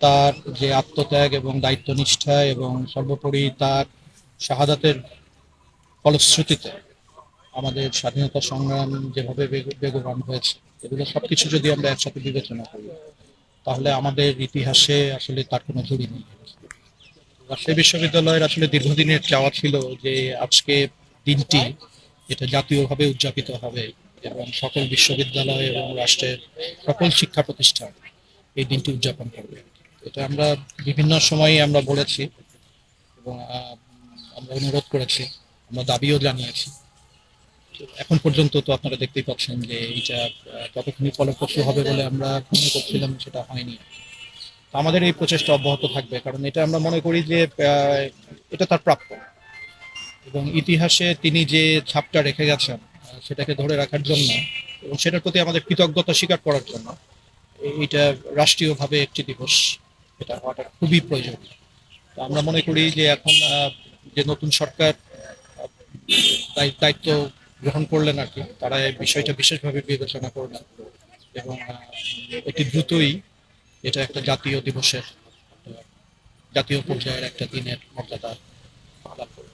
তার যে আত্মত্যাগ এবং দায়িত্বনিষ্ঠা এবং সর্বোপরি তার শাহাদাতের ফলশ্রুতিতে আমাদের স্বাধীনতা সংগ্রাম যেভাবে বেগবান হয়েছে, এগুলো সবকিছু যদি আমরা একসাথে বিবেচনা করি তাহলে আমাদের ইতিহাসে আসলে তার কোনো জুড়ি নেই। রাজশাহী বিশ্ববিদ্যালয়ের আসলে দীর্ঘদিনের চাওয়া ছিল যে আজকে দিনটি এটা জাতীয়ভাবে উদযাপিত হবে এবং সকল বিশ্ববিদ্যালয় এবং রাষ্ট্রের সকল শিক্ষা প্রতিষ্ঠান এই দিনটি উদযাপন করবে। এটা আমরা বিভিন্ন সময়ে আমরা বলেছি এবং আমরা অনুরোধ করেছি, আমরা দাবিও জানিয়েছি। এখন পর্যন্ত তো আপনারা দেখতেই পাচ্ছেন যে এইটা কতখানি ফলপ্রসূ হবে বলে আমরা মনে করছিলাম, সেটা হয়নি। আমাদের এই প্রচেষ্টা অব্যাহত থাকবে, কারণ এটা আমরা মনে করি যে এটা তার প্রাপ্য এবং ইতিহাসে তিনি যে ছাপটা রেখে গেছেন সেটাকে ধরে রাখার জন্য এবং সেটার প্রতি আমাদের কৃতজ্ঞতা স্বীকার করার জন্য এইটা রাষ্ট্রীয়ভাবে একটি দিবস, এটা হওয়াটা খুবই প্রয়োজন। তো আমরা মনে করি যে এখন যে নতুন সরকার দায়িত্ব গ্রহণ করলেন আর কি, তারা এই বিষয়টা বিশেষভাবে বিবেচনা করবেন এবং অতি দ্রুতই এটা একটা জাতীয় দিবসের, জাতীয় পর্যায়ের একটা দিনের মর্যাদা লাভ করবে।